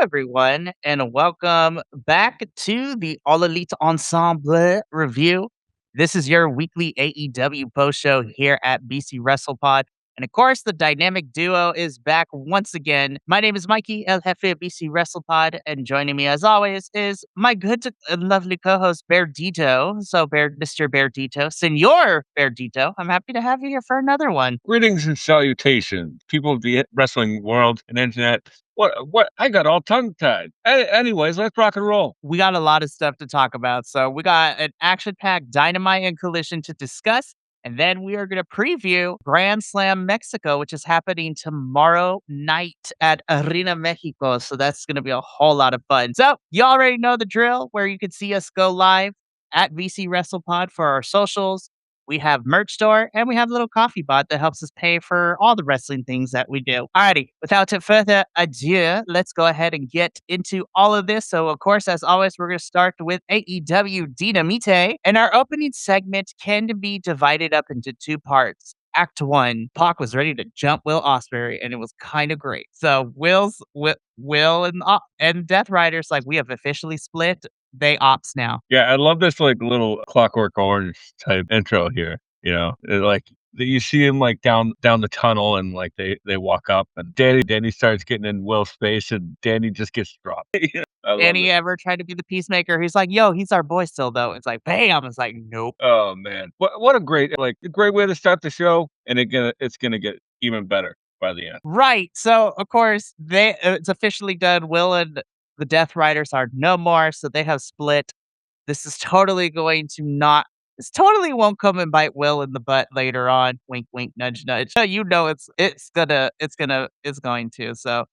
everyone, and welcome back to the All Elite Ensemble review. This is your weekly AEW post show here at BC WrestlePod. And of course, the dynamic duo is back once again. My name is Mikey, El Jefe of BC WrestlePod, and joining me as always is my good and lovely co-host, Bear Dito. So, Mr. Bear Dito, Senor Bear Dito, I'm happy to have you here for another one. Greetings and salutations, people of the wrestling world and internet. What? I got all tongue-tied. Anyways, let's rock and roll. We got a lot of stuff to talk about. So we got an action-packed Dynamite and Collision to discuss. And then we are going to preview Grand Slam Mexico, which is happening tomorrow night at Arena Mexico. So that's going to be a whole lot of fun. So you already know the drill where you can see us go live at VC WrestlePod for our socials. We have merch store and we have a little coffee bot that helps us pay for all the wrestling things that we do. Alrighty, without further ado, let's go ahead and get into all of this. So, of course, as always, we're going to start with AEW Dynamite. And our opening segment can be divided up into two parts. Act 1, Pac was ready to jump Will Ospreay, and it was kind of great. So Will and Death Riders, like, we have officially split. They ops now. Yeah, I love this like little Clockwork Orange type intro here. Like you see him like down the tunnel, and like they walk up, and Danny starts getting in Will's face, and Danny just gets dropped. Danny ever tried to be the peacemaker? He's like, "Yo, he's our boy still, though." It's like, bam! It's like, nope. Oh man, what a great way to start the show, and it's gonna get even better by the end. Right. So of course it's officially done. Will and the Death Riders are no more, so they have split. This is totally going to not. This totally won't come and bite Will in the butt later on. Wink, wink, nudge, nudge. You know it's going to. So,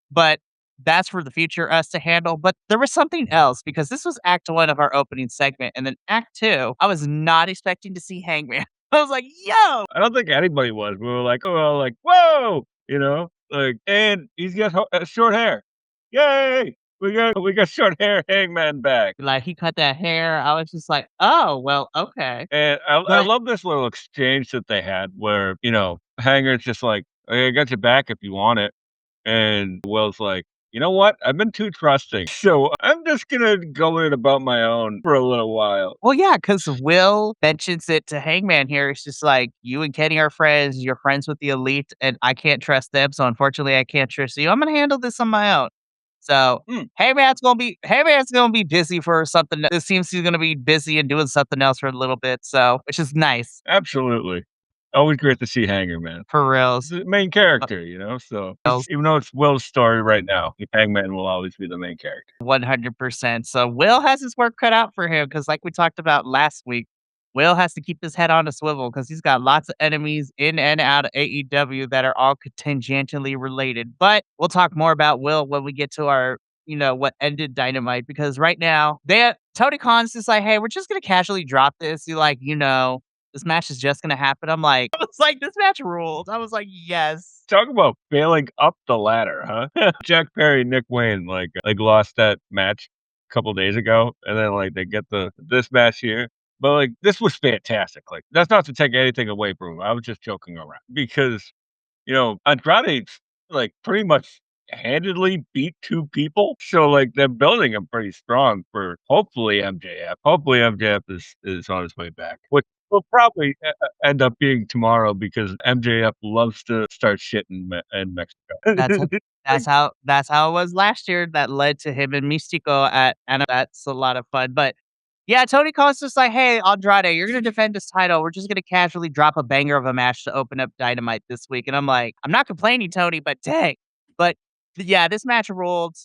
but that's for the future us to handle. But there was something else because this was Act 1 of our opening segment, and then Act 2, I was not expecting to see Hangman. I was like, yo! I don't think anybody was. We were like, oh, like, whoa, and he's got short hair. Yay! We got short hair Hangman back. Like, he cut that hair. I was just like, oh, well, okay. And I love this little exchange that they had where, Hanger's just like, hey, I got your back if you want it. And Will's like, you know what? I've been too trusting. So I'm just going to go in about my own for a little while. Well, yeah, because Will mentions it to Hangman here. It's just like, you and Kenny are friends. You're friends with the Elite, and I can't trust them. So unfortunately, I can't trust you. I'm going to handle this on my own. So Hangman's gonna be busy for something. It seems he's gonna be busy and doing something else for a little bit. So, which is nice. Absolutely. Always great to see Hanger, man. For reals. The main character, So even though it's Will's story right now, Hangman will always be the main character. 100%. So Will has his work cut out for him because, like we talked about last week, Will has to keep his head on a swivel because he's got lots of enemies in and out of AEW that are all tangentially related. But we'll talk more about Will when we get to our, what ended Dynamite. Because right now, Tony Khan's just like, hey, we're just going to casually drop this. You're like, this match is just going to happen. I was like, this match ruled. I was like, yes. Talk about failing up the ladder, huh? Jack Perry, Nick Wayne, lost that match a couple days ago. And then, they get this match here. But, this was fantastic. That's not to take anything away from him. I was just joking around. Because, Andrade, pretty much handedly beat two people. So, they're building him pretty strong for, hopefully, MJF. Hopefully, MJF is on his way back. Which will probably end up being tomorrow because MJF loves to start shit in Mexico. That's how it was last year. That led to him and Mystico and that's a lot of fun. But yeah, Tony Khan's just like, hey, Andrade, you're going to defend this title. We're just going to casually drop a banger of a match to open up Dynamite this week. And I'm like, I'm not complaining, Tony, but dang. But yeah, this match ruled.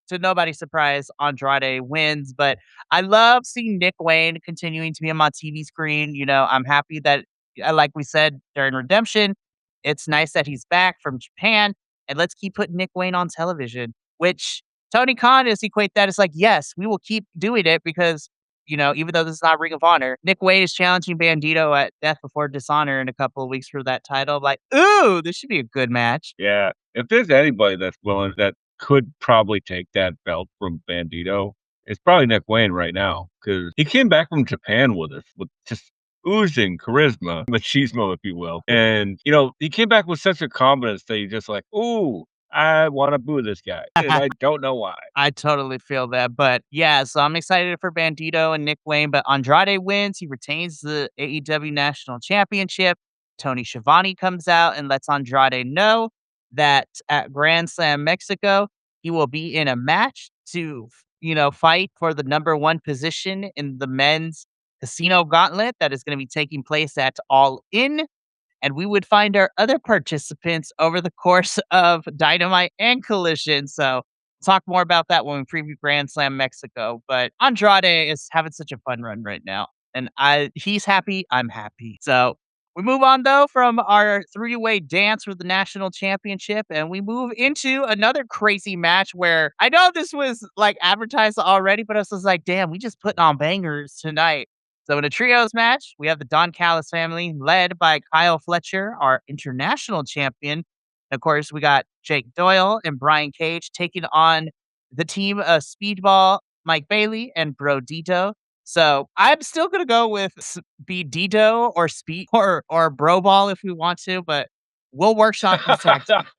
To nobody's surprise, Andrade wins. But I love seeing Nick Wayne continuing to be on my TV screen. I'm happy that, like we said during Redemption, it's nice that he's back from Japan. And let's keep putting Nick Wayne on television, which Tony Khan is equate that as like, yes, we will keep doing it because, even though this is not Ring of Honor, Nick Wayne is challenging Bandito at Death Before Dishonor in a couple of weeks for that title. I'm like, ooh, this should be a good match. Yeah. If there's anybody that's willing, that could probably take that belt from Bandito, it's probably Nick Wayne right now. Because he came back from Japan with us with just oozing charisma, machismo, if you will. And, he came back with such a confidence that you're just like, ooh, I wanna boo this guy, and I don't know why. I totally feel that. But yeah, so I'm excited for Bandito and Nick Wayne. But Andrade wins. He retains the AEW National Championship. Tony Schiavone comes out and lets Andrade know that at Grand Slam Mexico, he will be in a match to, fight for the number one position in the men's casino gauntlet that is going to be taking place at All In, and we would find our other participants over the course of Dynamite and Collision. So, talk more about that when we preview Grand Slam Mexico. But Andrade is having such a fun run right now, and he's happy, I'm happy. So, we move on though from our three-way dance for the national championship, and we move into another crazy match where I know this was like advertised already, but I was just like, damn, we just putting on bangers tonight. So in a trios match, we have the Don Callis family led by Kyle Fletcher, our international champion. Of course, we got Jake Doyle and Brian Cage taking on the team of Speedball, Mike Bailey, and Bro Dito. So I'm still gonna go with Speed Dito or Speed or Bro Ball if we want to, but we'll workshop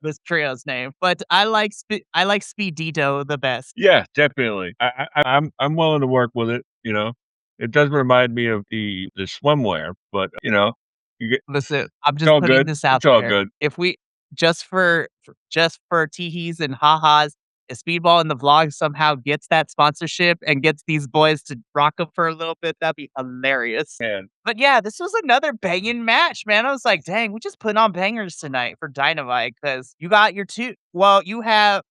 this trio's name. But I like Speed Dito the best. Yeah, definitely. I'm willing to work with it, you know? It does remind me of the swimwear, but, you get Listen, I'm it's just all putting good. this out It's all there. good. If we just for teehees and ha-has, if Speedball in the vlog somehow gets that sponsorship and gets these boys to rock them for a little bit, that'd be hilarious. And But yeah, this was another banging match, man. I was like, dang, we just put on bangers tonight for Dynamite because you got your you have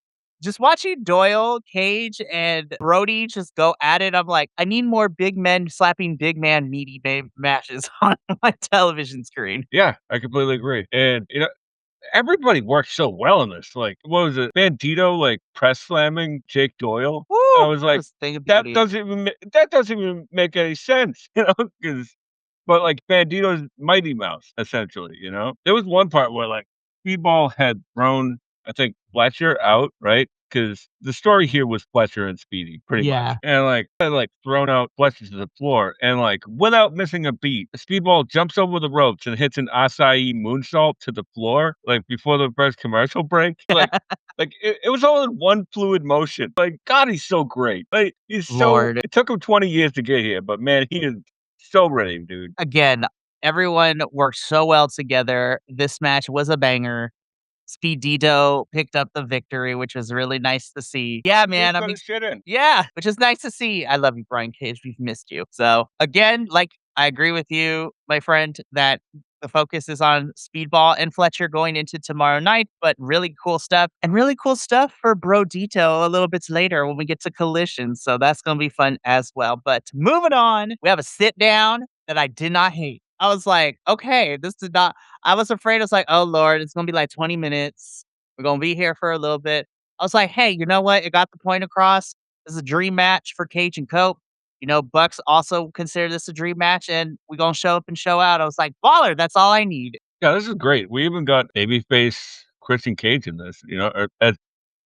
just watching Doyle, Cage, and Brody just go at it. I'm like, I need more big men slapping big man meaty matches on my television screen. yeah, I completely agree. And, everybody worked so well in this. Like, what was it? Bandito, like, press slamming Jake Doyle? I Woo! was That like, was a thing of beauty. that doesn't even make any sense, 'cause but, like, Bandito's Mighty Mouse, essentially, you know? There was one part where, like, Speedball had thrown, I think, Fletcher out, right? Because the story here was Fletcher and Speedy, pretty much, Yeah. and, like, had, like, thrown out Fletcher to the floor, and, like, without missing a beat, Speedball jumps over the ropes and hits an acai moonsault to the floor, like, before the first commercial break. It was all in one fluid motion. Like, God, he's so great. Like, Lord. it took him 20 years to get here, but, man, he is so ready, dude. Again, everyone worked so well together. This match was a banger. Speedito picked up the victory, which was really nice to see. Yeah, He's man. got his shit in. Yeah, which is nice to see. I love you, Brian Cage. We've missed you. So again, like I agree with you, my friend, that the focus is on Speedball and Fletcher going into tomorrow night, but really cool stuff and really cool stuff for Bro Dito a little bit later when we get to Collision. So that's going to be fun as well. But moving on, we have a sit down that I did not hate. I was like, okay, this did not, I was afraid. I was like, oh Lord, it's going to be like 20 minutes. We're going to be here for a little bit. I was like, hey, you know what? It got the point across. This is a dream match for Cage and Cope. Bucks also consider this a dream match, and we gonna show up and show out. I was like, baller, that's all I need. Yeah, this is great. We even got babyface Christian Cage in this, or as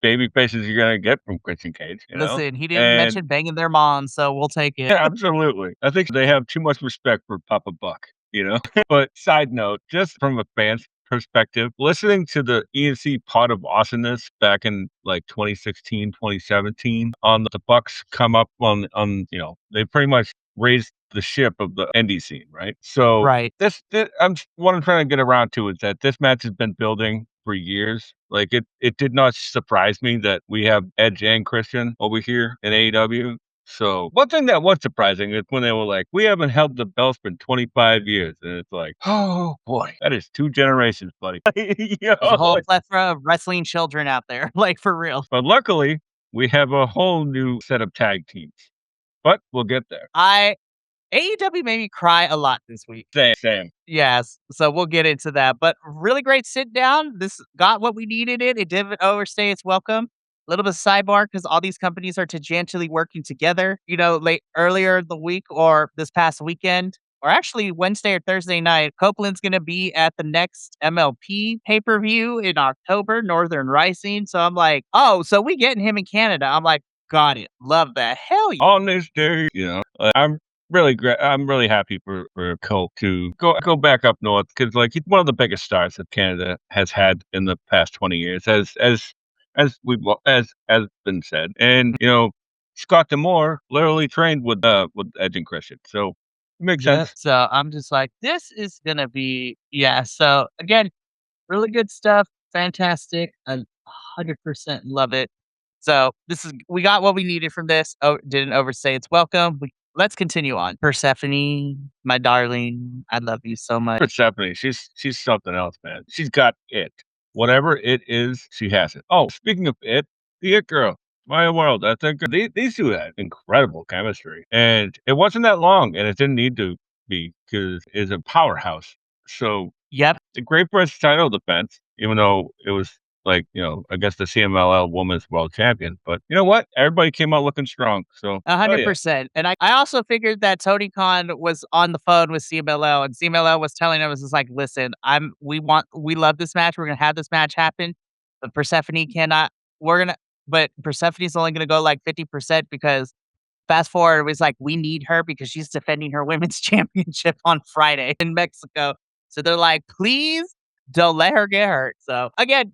babyface as you're gonna get from Christian Cage, you know? Listen, he didn't And mention banging their mom, so we'll take it. yeah, absolutely. I think they have too much respect for Papa Buck, you know? But side note, just from a fan's perspective, listening to the ENC Pot of Awesomeness back in like 2016, 2017, on the Bucks come up they pretty much raised the ship of the indie scene, right? So Right. what I'm trying to get around to is that this match has been building for years. Like it did not surprise me that we have Edge and Christian over here in AEW. So one thing that was surprising is when they were like, "We haven't held the belts for 25 years," and it's like, "Oh boy, that is 2 generations, buddy." There's a whole plethora of wrestling children out there, like for real. But luckily, we have a whole new set of tag teams. But we'll get there. I AEW made me cry a lot this week. Same. Yes, so we'll get into that, but really great sit down. This got what we needed it didn't overstay its welcome. A little bit of sidebar because all these companies are tangentially working together, late earlier the week or this past weekend, or actually Wednesday or Thursday night, Copeland's gonna be at the next MLP pay-per-view in October, Northern Rising. So I'm like, oh, so we getting him in Canada. I'm like, got it. Love that. Hell yeah. On this day, I'm really happy for Colt to go back up north because like he's one of the biggest stars that Canada has had in the past 20 years. As as been said. And, Scott D'Amore literally trained with Edge and Christian, so it makes Yep. sense. So I'm just like, this is gonna be yeah. So again, really good stuff. Fantastic. I 100% love it. So this is we got what we needed from this. Oh, didn't overstay its welcome. Let's continue on. Persephone, my darling, I love you so much. Persephone, she's something else, man. She's got it. Whatever it is, she has it. Oh, speaking of it, the It Girl, Maya World. I think these two had incredible chemistry, and it wasn't that long, and it didn't need to be because it's a powerhouse. So Yep, a great first title defense, even though it was like, against the CMLL Women's World Champion. But you know what? Everybody came out looking strong. So, oh yeah. 100%. And I also figured that Tony Khan was on the phone with CMLL and CMLL was telling him, was just like, listen, we love this match. We're going to have this match happen, but Persephone cannot, we're going to, but Persephone's only going to go like 50% because fast forward, it was like, we need her because she's defending her women's championship on Friday in Mexico. So they're like, please don't let her get hurt. So again,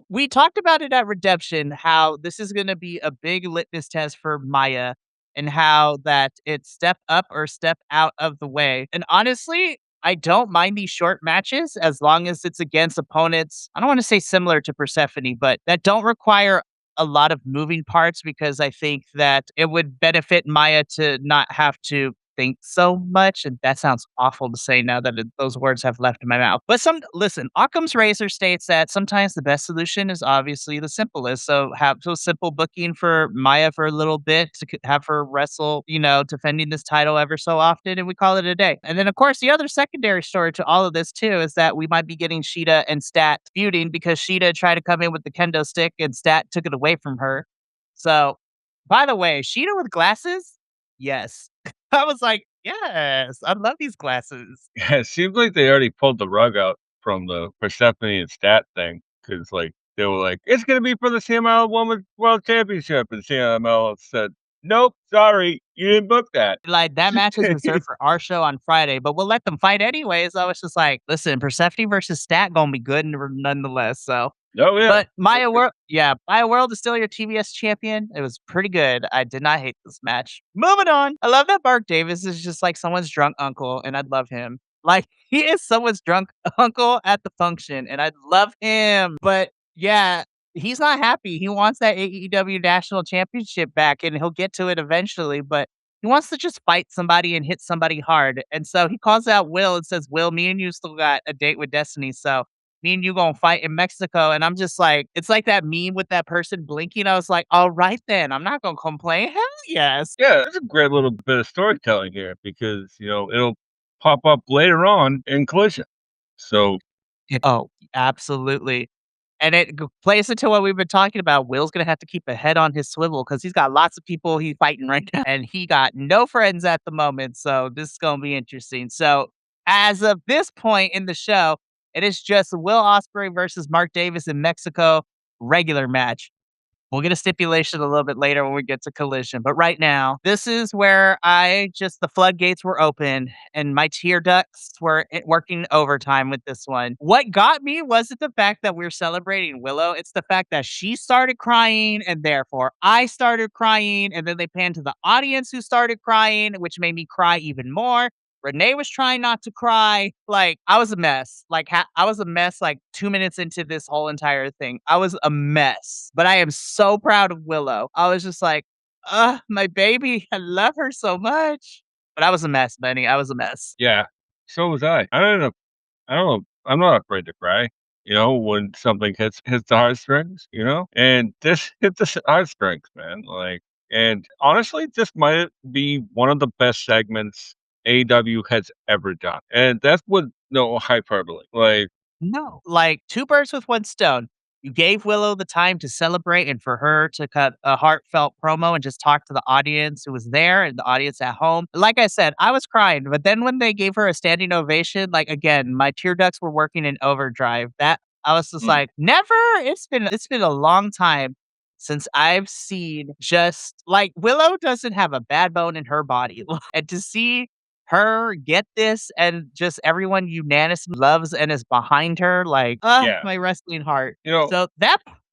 we talked about it at Redemption, how this is gonna be a big litmus test for Maya and how that it's step up or step out of the way. And honestly, I don't mind these short matches as long as it's against opponents. I don't want to say similar to Persephone, but that don't require a lot of moving parts because I think that it would benefit Maya to not have to think so much. And that sounds awful to say now that those words have left my mouth. But listen, Occam's razor states that sometimes the best solution is obviously the simplest. So have so simple booking for Maya for a little bit to have her wrestle, defending this title ever so often, and we call it a day. And then, of course, the other secondary story to all of this too is that we might be getting Sheeta and Stat feuding because Sheeta tried to come in with the kendo stick and Stat took it away from her. So, by the way, Sheeta with glasses, yes. I was like, "Yes, I love these glasses." Yeah, it seems like they already pulled the rug out from the Persephone and Stat thing because, like, they were like, "It's gonna be for the CMLL Women's World Championship," and CMLL said, "Nope, sorry, you didn't book that." Like, that match is reserved for our show on Friday, but we'll let them fight anyways. I was just like, "Listen, Persephone versus Stat gonna be good nonetheless." So Oh, yeah. but Maya World is still your TBS champion. It was pretty good. I did not hate this match. Moving on. I love that Mark Davis is just like someone's drunk uncle, and I'd love him. Like, he is someone's drunk uncle at the function, and I'd love him. But yeah, he's not happy. He wants that AEW National Championship back, and he'll get to it eventually, but he wants to just fight somebody and hit somebody hard. And so he calls out Will and says, Will, me and you still got a date with Destiny. So me and you gonna fight in Mexico. And I'm just like, it's like that meme with that person blinking. I was like, all right then, I'm not gonna complain. Hell yes. Yeah, that's a great little bit of storytelling here because, it'll pop up later on in Collision. So, Oh, absolutely. And it plays into what we've been talking about. Will's gonna have to keep a head on his swivel because he's got lots of people he's fighting right now, and he got no friends at the moment. So this is gonna be interesting. So as of this point in the show, it is just Will Ospreay versus Mark Davis in Mexico regular match. We'll get a stipulation a little bit later when we get to Collision, but right now, this is where the floodgates were open and my tear ducts were working overtime with this one. What got me wasn't the fact that we're celebrating Willow, it's the fact that she started crying and therefore I started crying, and then they panned to the audience who started crying, which made me cry even more. Renee was trying not to cry. Like, I was a mess. Like, I was a mess like 2 minutes into this whole entire thing. I was a mess, but I am so proud of Willow. I was just like, my baby. I love her so much." But I was a mess, Benny. I was a mess. yeah, so was I. I don't know. I'm not afraid to cry, when something hits the heartstrings. And this hit the heartstrings, man. Like, and honestly, this might be one of the best segments AEW has ever done, and that's with no hyperbole. Like, No. Like, 2 birds with 1 stone. You gave Willow the time to celebrate and for her to cut a heartfelt promo and just talk to the audience who was there and the audience at home. Like I said, I was crying, but then when they gave her a standing ovation, like, again, my tear ducts were working in overdrive. That I was just mm, like, "Never." It's been a long time since I've seen just like, Willow doesn't have a bad bone in her body, and to see her get this and just everyone unanimously loves and is behind her, like, yeah, my wrestling heart. you know, So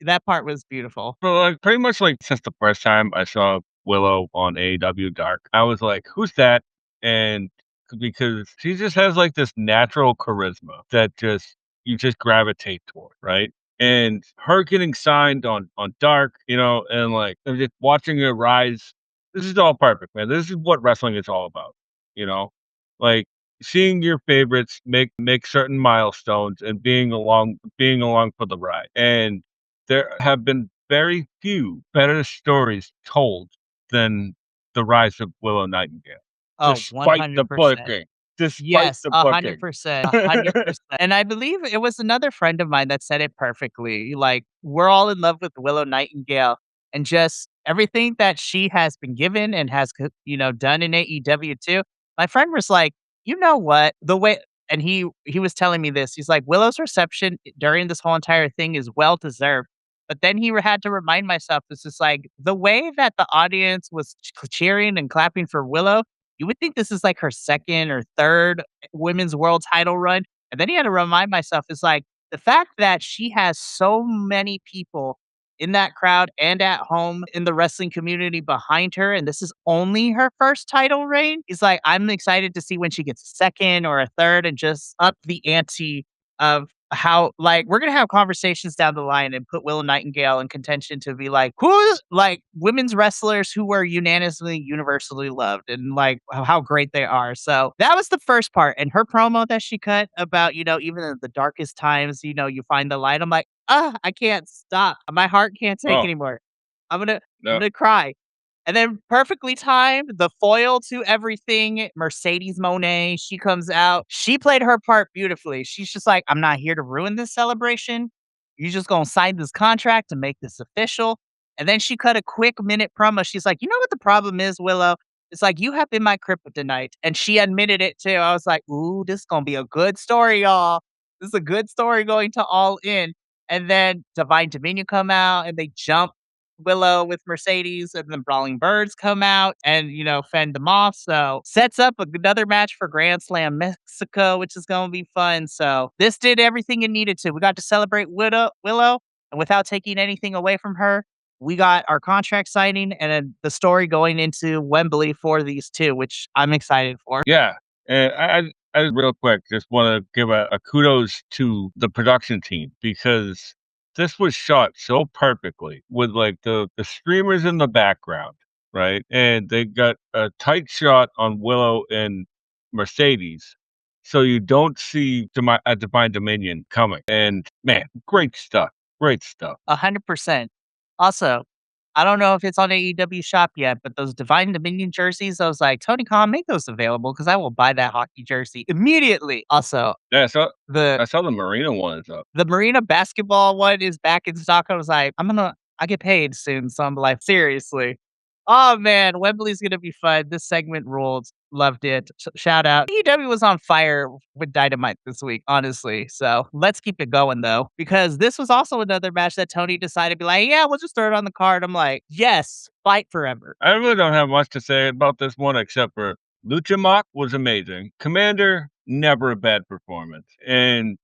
That part was beautiful. But, like, pretty much, like, since the first time I saw Willow on AEW Dark, I was like, "Who's that?" And because she just has, like, this natural charisma that just you just gravitate toward, right? And her getting signed on Dark, and, like, and just watching her rise, this is all perfect, man. This is what wrestling is all about, you know? Like, seeing your favorites make certain milestones and being along for the ride. And there have been very few better stories told than the rise of Willow Nightingale, Oh, despite the 100%. booking, despite Yes, the booking. 100%, 100%. And I believe it was another friend of mine that said it perfectly. Like, we're all in love with Willow Nightingale and just everything that she has been given and has, done in AEW too. My friend was like, "You know what? The way," and he was telling me this. He's like, "Willow's reception during this whole entire thing is well deserved." But then had to remind myself, this is like the way that the audience was cheering and clapping for Willow, you would think this is like her second or third women's world title run. And then he had to remind myself, it's like the fact that she has so many people in that crowd and at home in the wrestling community behind her, and this is only her first title reign. Is like, I'm excited to see when she gets a second or a third and just up the ante of how, like, we're gonna have conversations down the line and put Willow Nightingale in contention to be like, who's like women's wrestlers who were unanimously universally loved and like how great they are. So that was the first part. And her promo that she cut about, even in the darkest times, you find the light. I'm like, I can't stop. My heart can't take Oh, anymore. I'm no. gonna cry. And then perfectly timed, the foil to everything, Mercedes Monet, she comes out. She played her part beautifully. She's just like, "I'm not here to ruin this celebration. You just gonna sign this contract to make this official." And then she cut a quick minute promo. She's like, "You know what the problem is, Willow? It's like you have been my kryptonite." And she admitted it too. I was like, "Ooh, this is gonna be a good story, y'all. This is a good story going to All In." And then Divine Dominion come out and they jump Willow with Mercedes, and then Brawling Birds come out and, fend them off. So sets up another match for Grand Slam Mexico, which is going to be fun. So this did everything it needed to. We got to celebrate Willow, and without taking anything away from her, we got our contract signing and then the story going into Wembley for these two, which I'm excited for. Yeah, and I real quick just wanna give a kudos to the production team because this was shot so perfectly with, like, the streamers in the background, right? And they got a tight shot on Willow and Mercedes, so you don't see a Divine Dominion coming, and, man, great stuff. 100%. Also, I don't know if it's on AEW Shop yet, but those Divine Dominion jerseys, I was like, "Tony Khan, make those available because I will buy that hockey jersey immediately." Also, Yeah, the I saw the Marina ones up. the Marina basketball one is back in stock. I was like, I get paid soon, so I'm like, seriously. Oh man, Wembley's gonna be fun. This segment ruled. Loved it. Shout out. AEW was on fire with Dynamite this week, honestly. So let's keep it going though, because this was also another match that Tony decided to be like, yeah, we'll just throw it on the card. I'm like, yes, fight forever. I really don't have much to say about this one except for Lucha Mock was amazing. Commander, never a bad performance. And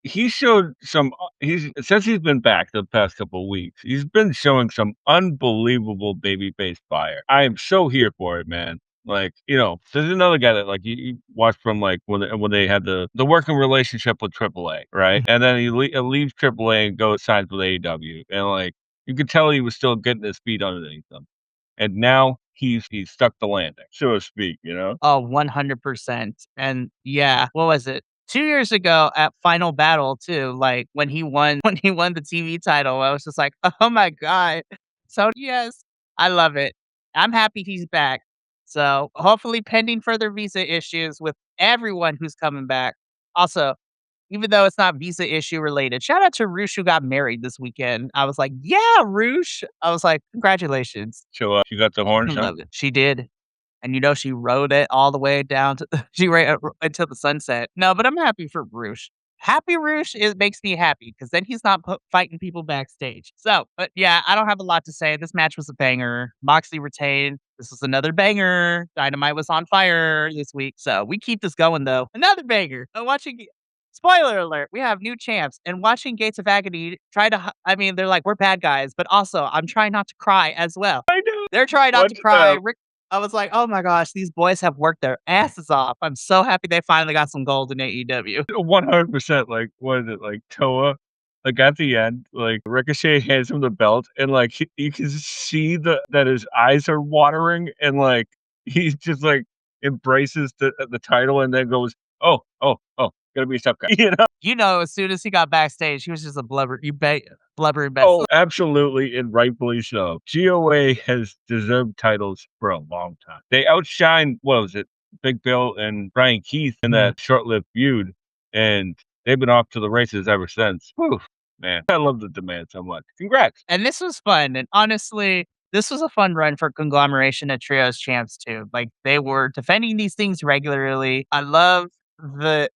he showed some he's since he's been back the past couple of weeks, he's been showing some unbelievable babyface fire. I am so here for it, man. Like, there's another guy that like you watch from like when they had the working relationship with AAA, right? And then he leaves AAA and goes signs with AEW. And like you could tell he was still getting his feet underneath him. And now he's stuck the landing, so to speak, you know? Oh, 100%. And yeah, what was it? 2 years ago at Final Battle too, like when he won when he won the TV title, I was just like, "Oh my god." So yes, I love it. I'm happy he's back. So hopefully pending further visa issues with everyone who's coming back. Also, even though it's not visa issue related, shout out to Roosh who got married this weekend. I was like, "Yeah, Roosh." I was like, "Congratulations." So, she got the I horns, huh? love it. She did. And, she rode it all the way down to she rode it until the sunset. No, but I'm happy for Roosh. Happy Roosh, it makes me happy because then he's not fighting people backstage. So, but yeah, I don't have a lot to say. This match was a banger. Moxley retained. This was another banger. Dynamite was on fire this week. So we keep this going though. Another banger. I'm watching spoiler alert, we have new champs. And watching Gates of Agony try to, I mean, they're like, we're bad guys, but also I'm trying not to cry as well. I know. They're trying not to Watching cry. them Rick, I was like, oh my gosh, these boys have worked their asses off. I'm so happy they finally got some gold in AEW. 100%, like, what is it, like, Toa, like, at the end, like, Ricochet hands him the belt, and, like, you can see that his eyes are watering, and, like, he's just, like, embraces the title and then goes, "Oh, oh, oh, gonna be a tough guy," you know? You know, as soon as he got backstage, he was just a blubbering mess. Oh, absolutely, and rightfully so. GOA has deserved titles for a long time. They outshined, what was it, Big Bill and Brian Keith in Mhm. that short-lived feud, and they've been off to the races ever since. Whew, man, I love the demand so much. Congrats. And this was fun, and honestly, this was a fun run for Conglomeration and Trios champs too. Like, they were defending these things regularly. I love the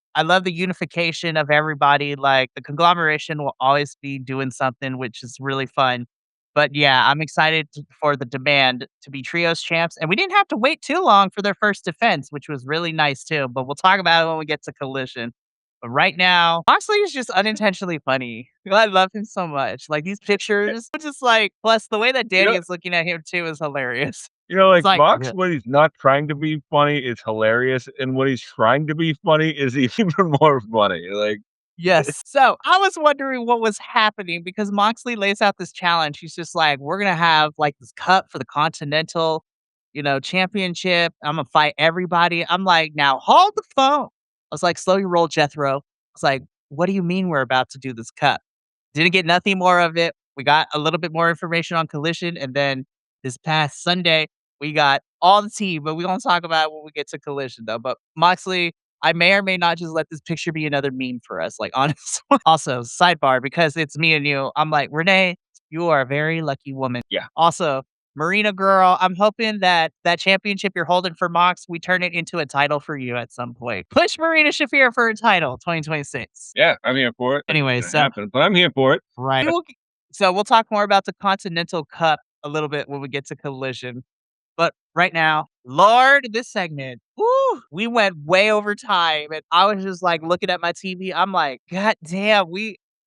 unification of everybody. Like, the Conglomeration will always be doing something, which is really fun. But yeah, I'm excited for the demand to be Trios champs, and we didn't have to wait too long for their first defense, which was really nice too. But we'll talk about it when we get to Collision. But right now, Moxley is just unintentionally funny. I love him so much. Like, these pictures, just like, plus the way that You Danny know is looking at him too is hilarious. like, It's like, Mox, yeah. when he's not trying to be funny, is hilarious, and when he's trying to be funny is even more funny, like, Yes. So I was wondering what was happening because Moxley lays out this challenge. He's just like, we're gonna have like this cup for the Continental, championship. I'm gonna fight everybody. I'm like, now hold the phone. I was like, slow your roll, Jethro. I was like, what do you mean we're about to do this cup? Didn't get nothing more of it. We got a little bit more information on Collision, and then this past Sunday, we got all the tea, but we gonna talk about it when we get to Collision, though. But Moxley, I may or may not just let this picture be another meme for us, like, honestly. Also, sidebar, because it's me and you, I'm like, "Renee, you are a very lucky woman." yeah. Also, Marina girl, I'm hoping that that championship you're holding for Mox, we turn it into a title for you at some point. Push Marina Shafir for a title, 2026. Yeah, I'm here for it. It's Anyway, gonna so happen, but I'm here for it. right. So we'll talk more about the Continental Cup a little bit when we get to Collision. But right now, Lord, this segment, woo, we went way over time. And I was just like looking at my TV. I'm like, God damn,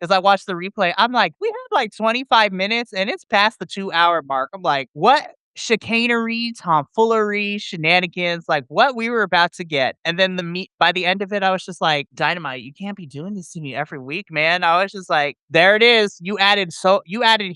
as I watched the replay, I'm like, we had like 25 minutes and it's past the 2 hour mark. I'm like, what chicanery, tomfoolery, shenanigans, like what we were about to get. And then by the end of it, I was just like, Dynamite, you can't be doing this to me every week, man. I was just like, there it is. You added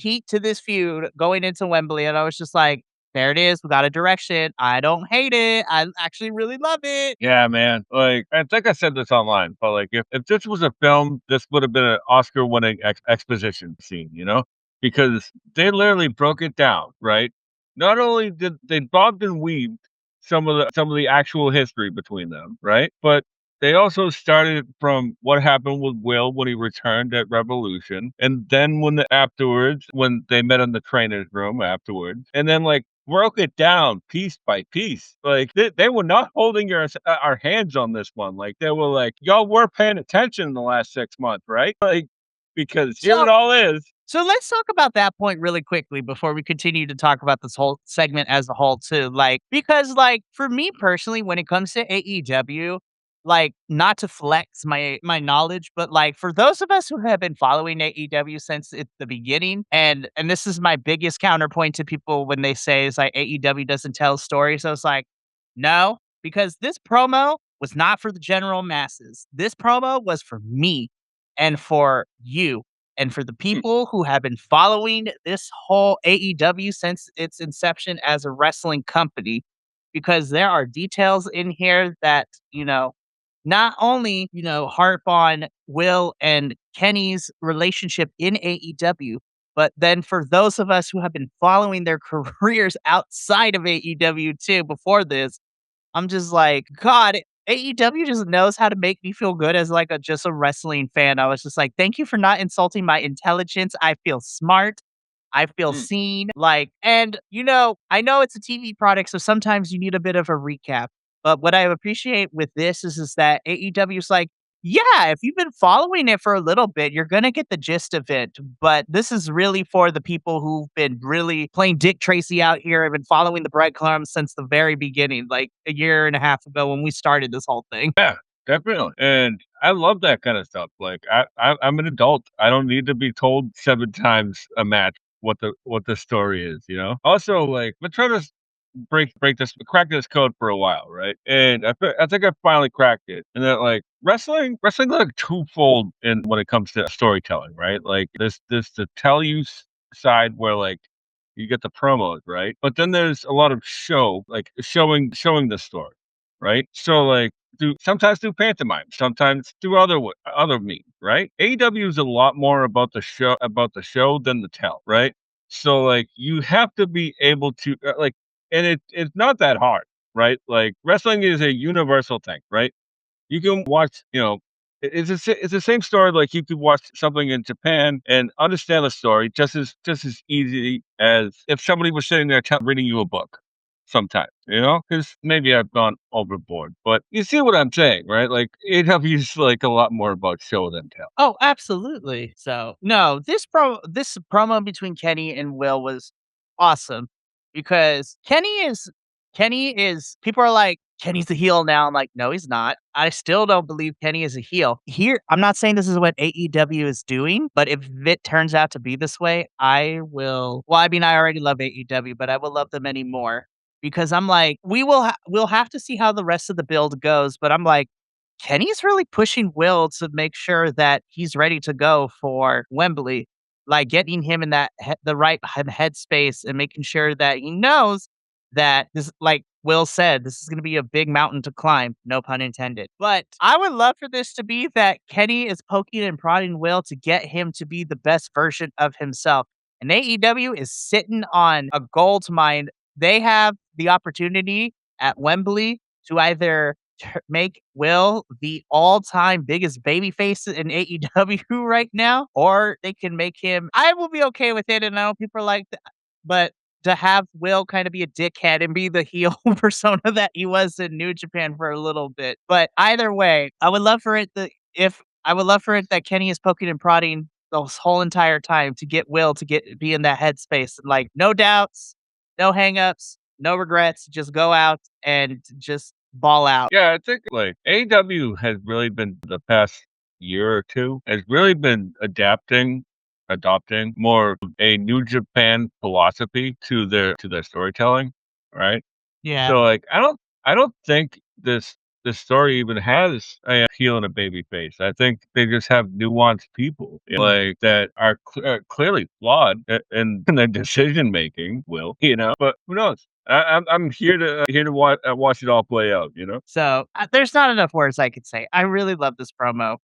heat to this feud going into Wembley. And I was just like, there it is. We got a direction. I don't hate it. I actually really love it. Yeah, man. Like, I think I said this online, but like, if this was a film, this would have been an Oscar-winning exposition scene, you know, because they literally broke it down, right? Not only did they bobbed and weaved some of the actual history between them, right? But they also started from what happened with Will when he returned at Revolution, and then afterwards, when they met in the trainer's room afterwards, and then like broke it down piece by piece. Like they were not holding our hands on this one. Like they were like, y'all were paying attention in the last 6 months, right? Like because here it So all is. So let's talk about that point really quickly before we continue to talk about this whole segment as a whole too. Like, because like for me personally, when it comes to AEW, like not to flex my knowledge, but like for those of us who have been following AEW since the beginning, and this is my biggest counterpoint to people when they say it's like AEW doesn't tell stories. So it's like, no, because this promo was not for the general masses. This promo was for me and for you and for the Hmm, people who have been following this whole AEW since its inception as a wrestling company, because there are details in here that, not only, harp on Will and Kenny's relationship in AEW, but then for those of us who have been following their careers outside of AEW too before this, I'm just like, God, AEW just knows how to make me feel good as like just a wrestling fan. I was just like, thank you for not insulting my intelligence. I feel smart. I feel hmm. seen. Like, and I know it's a TV product, so sometimes you need a bit of a recap. But what I appreciate with this is that AEW is like, yeah, if you've been following it for a little bit, you're gonna get the gist of it. But this is really for the people who've been really playing Dick Tracy out here and been following the breadcrumbs since the very beginning, like a year and a half ago when we started this whole thing. Yeah. Definitely, and I love that kinda stuff, like, I'm an adult, I don't need to be told 7 times a match what the story is, you know? Also, like, I'm trying to break this crack this code for a while, right? And I think I finally cracked it, and that, like, wrestling, like, twofold in when it comes to storytelling, right? Like, there's the tell you side where, like, you get the promos, right? But then there's a lot of show, like, showing the story, right? So, like, do sometimes do pantomime, sometimes do other means, right? AEW is a lot more about the show than the tell, right? So, like, you have to be able to, like, and it's not that hard, right? Like, wrestling is a universal thing, right? You can watch, you know, it's the same story, like, you could watch something in Japan and understand the story just as easy as if somebody was sitting there reading you a book sometimes, you know? Because maybe I've gone overboard, but you see what I'm saying, right? Like, AEW is, like, a lot more about show than tell. Oh, absolutely. So, no, this promo between Kenny and Will was awesome because Kenny is people are like, "Kenny's the heel now." I'm like, "No, he's not." I still don't believe Kenny is a heel. Here, I'm not saying this is what AEW is doing, but if it turns out to be this way, I will I mean, I already love AEW, but I will love them any more because I'm like, we'll have to see how the rest of the build goes, but I'm like, Kenny's really pushing Will to make sure that he's ready to go for Wembley, like getting him in the right headspace and making sure that he knows that this, like Will said, this is going to be a big mountain to climb, no pun intended. But I would love for this to be that Kenny is poking and prodding Will to get him to be the best version of himself. And AEW is sitting on a gold mine. They have the opportunity at Wembley to either make Will the all-time biggest babyface in AEW right now, or they can make him. I will be okay with it, and I know people are like, but to have Will kind of be a dickhead and be the heel persona that he was in New Japan for a little bit. But either way, I would love for it that if I would love for it that Kenny is poking and prodding the whole entire time to get Will to be in that headspace. Like no doubts, no hangups, no regrets. Just go out and just ball out. Yeah, I think, like, AEW has really been the past year or 2, has really been adopting more of a New Japan philosophy to their storytelling, right? Yeah. So, like, I don't think this story even has a heel and a baby face. I think they just have nuanced people, you know, like, that are clearly flawed in their decision making, you know? But who knows? I'm here to watch it all play out, you know? So, there's not enough words I could say. I really love this promo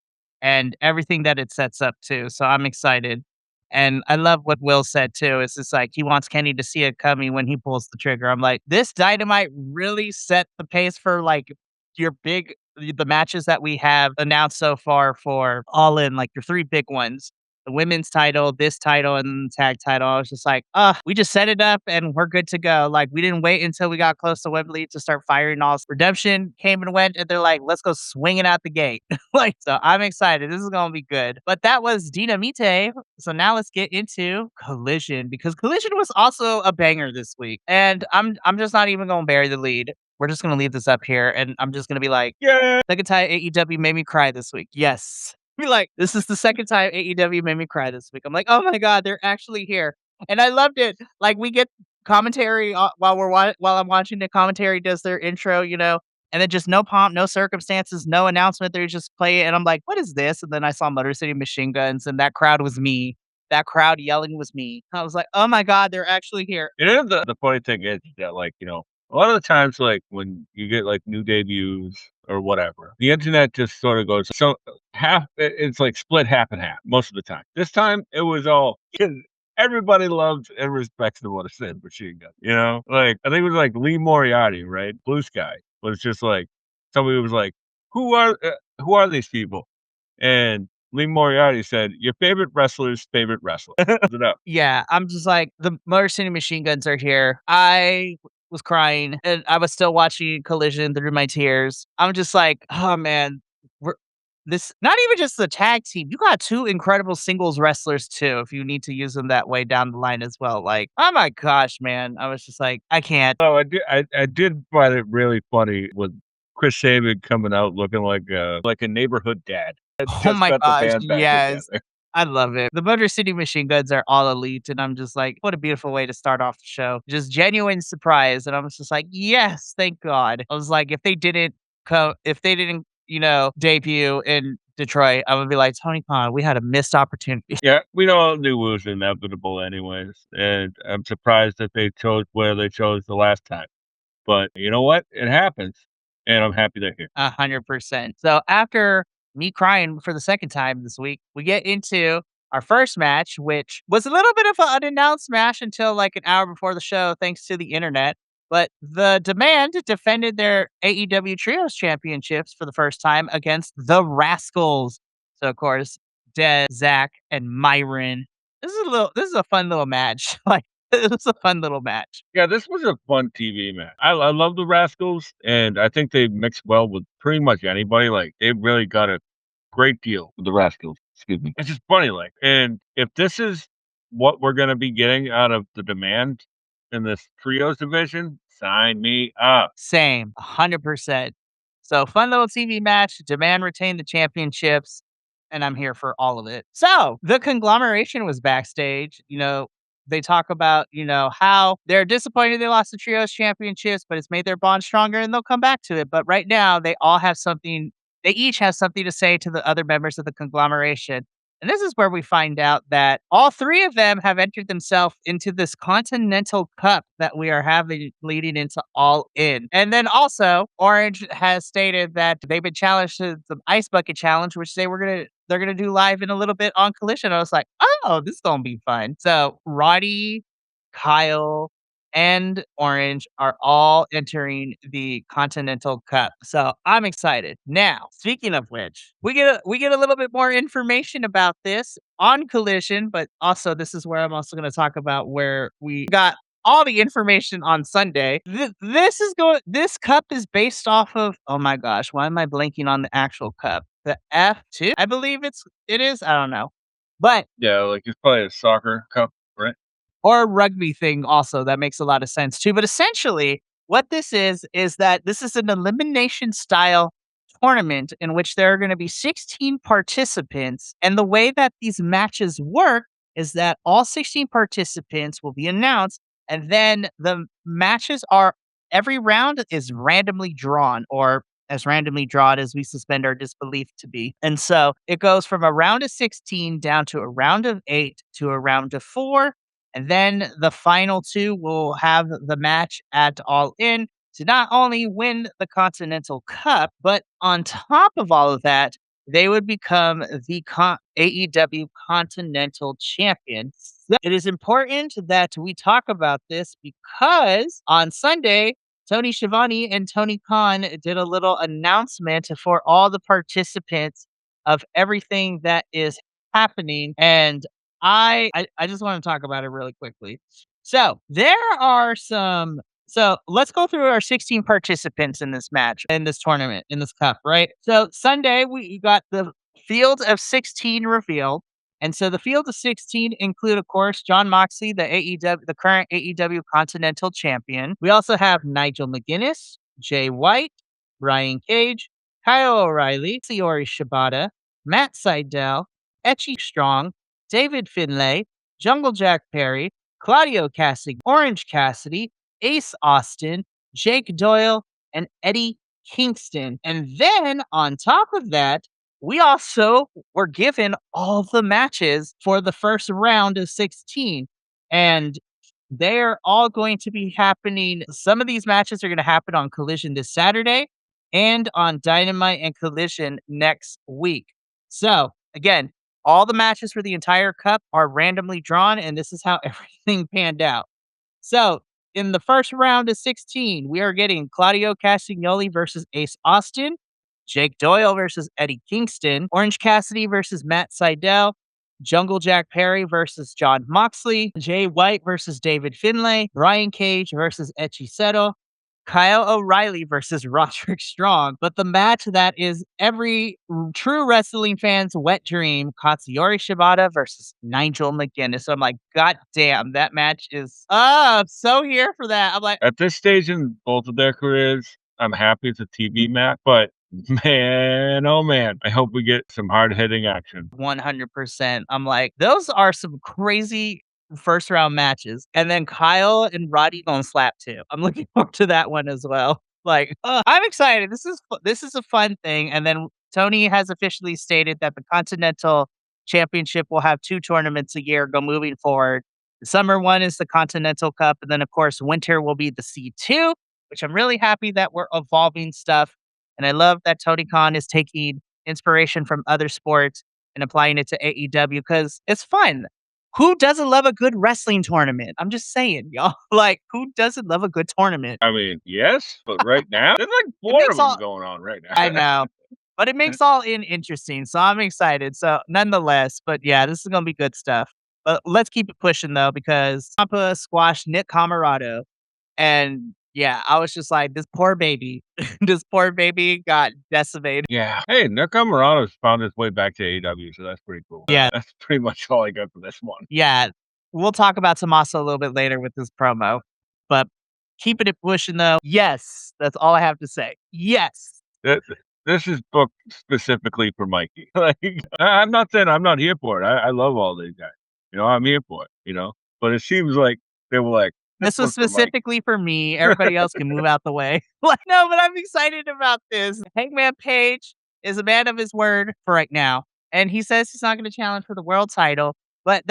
and everything that it sets up to, so I'm excited. And I love what Will said too. It's just like he wants Kenny to see it coming when he pulls the trigger. I'm like, this Dynamite really set the pace for like your the matches that we have announced so far for All In, like your 3 big ones. The women's title, this title, and then the tag title. I was just like, we just set it up and we're good to go. Like, we didn't wait until we got close to Wembley to start firing all redemption came and went, and they're like, let's go swinging out the gate. Like, so I'm excited. This is gonna be good. But that was Dynamite. So now let's get into Collision because Collision was also a banger this week. And I'm just not even gonna bury the lead. We're just gonna leave this up here and I'm just gonna be like, Yeah. second time AEW made me cry this week. Yes. Be like, this is the second time AEW made me cry this week. I'm like, oh my god, they're actually here, and I loved it. Like we get commentary while I'm watching the commentary does their intro, you know, and then just no pomp, no circumstances, no announcement. They just play it, and I'm like, what is this? And then I saw Motor City Machine Guns, and that crowd was me. That crowd yelling was me. I was like, oh my god, they're actually here. You know, the funny thing is that, like, you know, a lot of the times, like, when you get, like, new debuts or whatever, the internet just sort of goes so it's, like, split half and half most of the time. This time, it was all 'cause everybody loves and respects the Motor City Machine Gun, you know? Like, I think it was, like, Lee Moriarty, right? Blue Sky was just like somebody was like, who are these people?" And Lee Moriarty said, "Your favorite wrestler's favorite wrestler." Sums it up. Yeah, I'm just like, the Motor City Machine Guns are here. I was crying and I was still watching Collision through my tears. I'm just like, oh man, we're this not even just the tag team. You got 2 incredible singles wrestlers too, if you need to use them that way down the line as well. Like, oh my gosh, man. I was just like, I can't. Oh, I did find it really funny with Chris Sabin coming out looking like a neighborhood dad that Oh just my got the gosh, band back yes. together. I love it. The Motor City Machine Guns are all elite, and I'm just like, what a beautiful way to start off the show. Just genuine surprise, and I was just like, yes, thank God. I was like, if they didn't, debut in Detroit, I would be like, Tony Khan, we had a missed opportunity. Yeah, we all knew it was inevitable anyways, and I'm surprised that they chose where they chose the last time. But you know what? It happens, and I'm happy they're here. 100%. So after me crying for the second time this week, we get into our first match, which was a little bit of an unannounced match until like an hour before the show, thanks to the internet. But the Demand defended their AEW Trios Championships for the first time against the Rascals. So of course, Dez, Zach, and Myron. This is a fun little match. Like it was a fun little match. Yeah, this was a fun TV match. I love the Rascals, and I think they mix well with pretty much anybody. Like they really got a great deal with the Rascals. Excuse me. It's just funny, like, and if this is what we're gonna be getting out of the Demand in this trios division, sign me up. Same, 100%. So, fun little TV match. Demand retained the championships, and I'm here for all of it. So, the conglomeration was backstage. They talk about, how they're disappointed they lost the Trios championships, but it's made their bond stronger and they'll come back to it. But right now, they each have something to say to the other members of the conglomeration. And this is where we find out that all three of them have entered themselves into this Continental Cup that we are having leading into All In. And then also, Orange has stated that they've been challenged to the Ice Bucket Challenge, which they're gonna do live in a little bit on Collision. I was like, oh, this is gonna be fun. So Roddy, Kyle, and Orange are all entering the Continental Cup. So I'm excited. Now, speaking of which, we get a little bit more information about this on Collision, but also this is where I'm also going to talk about where we got all the information on Sunday. This cup is based off of, oh my gosh, why am I blanking on the actual cup? The F2, I believe it is. I don't know. But Yeah, like it's probably a soccer cup, right? or a rugby thing also, that makes a lot of sense too, but essentially, what this is that this is an elimination style tournament in which there are gonna be 16 participants, and the way that these matches work is that all 16 participants will be announced, and then the matches are every round is randomly drawn, or as randomly drawn as we suspend our disbelief to be, and so, it goes from a round of 16 down to a round of 8 to a round of 4, and then the final two will have the match at All In to not only win the Continental Cup, but on top of all of that, they would become the AEW Continental Champion. So it is important that we talk about this because on Sunday, Tony Schiavone and Tony Khan did a little announcement for all the participants of everything that is happening. And I just want to talk about it really quickly. So there are some. So let's go through our 16 participants in this match, in this tournament, in this cup, right? So Sunday we got the field of 16 revealed. And so the field of 16 include, of course, John Moxley, the current AEW Continental Champion. We also have Nigel McGuinness, Jay White, Brian Cage, Kyle O'Reilly, Sayori Shibata, Matt Sydal, Etchy Strong, David Finlay, Jungle Jack Perry, Claudio Cassidy, Orange Cassidy, Ace Austin, Jake Doyle, and Eddie Kingston. And then on top of that, we also were given all the matches for the first round of 16. And they're all going to be happening. Some of these matches are going to happen on Collision this Saturday and on Dynamite and Collision next week. So, again, all the matches for the entire cup are randomly drawn, and this is how everything panned out. So, in the first round of 16, we are getting Claudio Castagnoli versus Ace Austin, Jake Doyle versus Eddie Kingston, Orange Cassidy versus Matt Sydal, Jungle Jack Perry versus John Moxley, Jay White versus David Finlay, Brian Cage versus Echiseto, Kyle O'Reilly versus Roderick Strong. But the match that is every true wrestling fan's wet dream, Katsuyori Shibata versus Nigel McGuinness. So I'm like, God damn, that match is I'm so here for that. I'm like, At this stage in both of their careers, I'm happy it's a TV match, but man, oh man, I hope we get some hard-hitting action. 100%. I'm like, those are some crazy first round matches. And then Kyle and Roddy gonna slap too. I'm looking forward to that one as well. Like, I'm excited. This is a fun thing. And then Tony has officially stated that the Continental Championship will have 2 tournaments a year go moving forward. The summer one is the Continental Cup, and then of course winter will be the C2, which I'm really happy that we're evolving stuff. And I love that Tony Khan is taking inspiration from other sports and applying it to AEW because it's fun. Who doesn't love a good wrestling tournament? I'm just saying, y'all. Like, who doesn't love a good tournament? I mean, yes, but right now, there's like It 4 makes of them all going on right I now. know, but it makes all in interesting, so I'm excited. So, nonetheless, but yeah, this is gonna be good stuff. But let's keep it pushing though, because Tampa squashed Nick Camarado, and yeah, I was just like, this poor baby, this poor baby got decimated. Yeah. Hey, Nakamura's found his way back to AEW, so that's pretty cool. Yeah, That's pretty much all I got for this one. yeah. We'll talk about Tommaso a little bit later with this promo, but keeping it pushing though. Yes, that's all I have to say. Yes. Th this is booked specifically for Mikey. Like, I'm not saying I'm not here for it. I love all these guys. I'm here for it, But it seems like they were like, "This This was one's for Mike." specifically for me. Everybody else can move out the way. Like, no, but I'm excited about this. Hangman Page is a man of his word for right now, and he says he's not going to challenge for the world title. But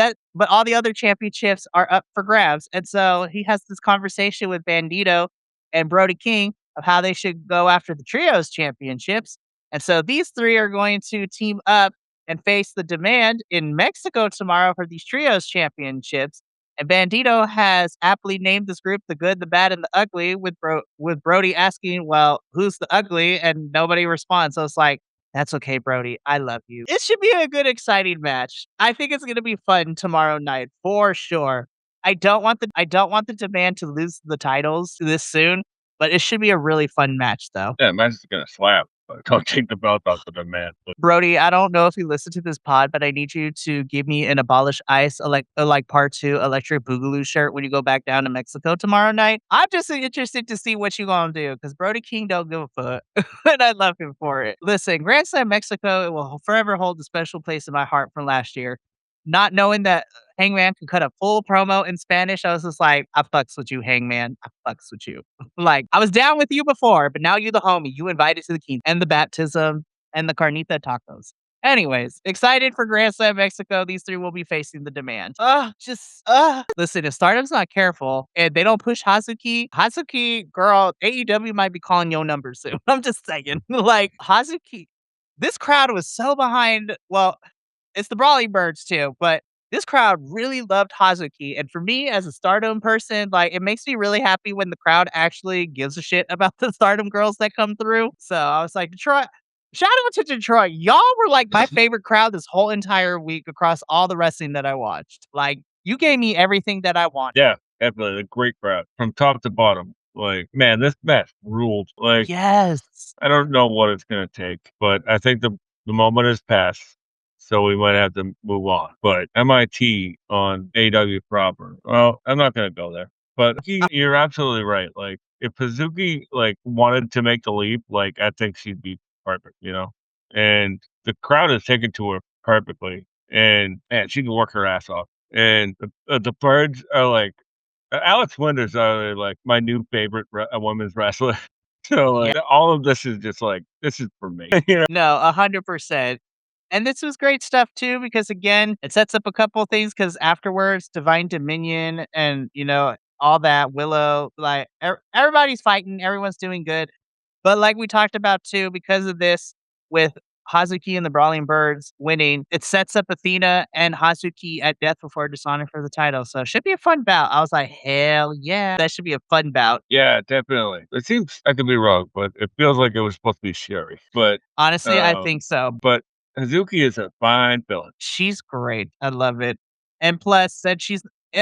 all the other championships are up for grabs, and so he has this conversation with Bandito and Brody King of how they should go after the trios championships. And so these three are going to team up and face the demand in Mexico tomorrow for these trios championships. And Bandito has aptly named this group the good, the bad, and the ugly, with Brody asking, "Well, who's the ugly?" And nobody responds. So it's like, that's okay, Brody. I love you. It should be a good, exciting match. I think it's gonna be fun tomorrow night for sure. I don't want the demand to lose the titles this soon, but it should be a really fun match though. Yeah, Matt's is gonna slap, but don't take the belt off of the man. But Brody, I don't know if you listen to this pod, but I need you to give me an Abolish Ice, like part 2 Electric Boogaloo shirt when you go back down to Mexico tomorrow night. I'm just interested to see what you gonna do because Brody King don't give a fuck, and I love him for it. Listen, Grand Slam Mexico it will forever hold a special place in my heart from last year. Not knowing that Hangman could cut a full promo in Spanish, I was just like, I fucks with you, Hangman. I fucks with you. Like, I was down with you before, but now you're the homie. You invited to the king and the baptism and the carnita tacos. Anyways, excited for Grand Slam Mexico. These three will be facing the demand. Listen, if Stardom's not careful and they don't push Hazuki, girl, AEW might be calling your number soon. I'm just saying. Like, Hazuki, this crowd was so behind. Well, it's the Brawling Birds too, but this crowd really loved Hazuki. And for me as a Stardom person, like it makes me really happy when the crowd actually gives a shit about the Stardom girls that come through. So I was like, Detroit, shout out to Detroit. Y'all were like my favorite crowd this whole entire week across all the wrestling that I watched. Like you gave me everything that I wanted. yeah, definitely a great crowd from top to bottom. Like, man, this match ruled. Like, Yes. I don't know what it's gonna take, but I think the moment has passed, so we might have to move on. But MIT on AW proper. Well, I'm not gonna go there. But you're absolutely right. Like, if Hazuki wanted to make the leap, I think she'd be perfect, And the crowd is taken to her perfectly, and man, she can work her ass off. And the birds are like Alex Winters are like my new favorite women's wrestler. So Yeah. all of this is just like this is for me. No, 100%. And this was great stuff too, because again, it sets up a couple things because afterwards, Divine Dominion and, all that, Willow, like everybody's fighting, everyone's doing good. But like we talked about too, because of this, with Hazuki and the Brawling Birds winning, it sets up Athena and Hazuki at Death Before Dishonor for the title. So it should be a fun bout. I was like, hell yeah, that should be a fun bout. Yeah, definitely. It seems I could be wrong, but it feels like it was supposed to be Sherry. Honestly, I think so. But Hazuki is a fine villain. She's great. I love it. And plus that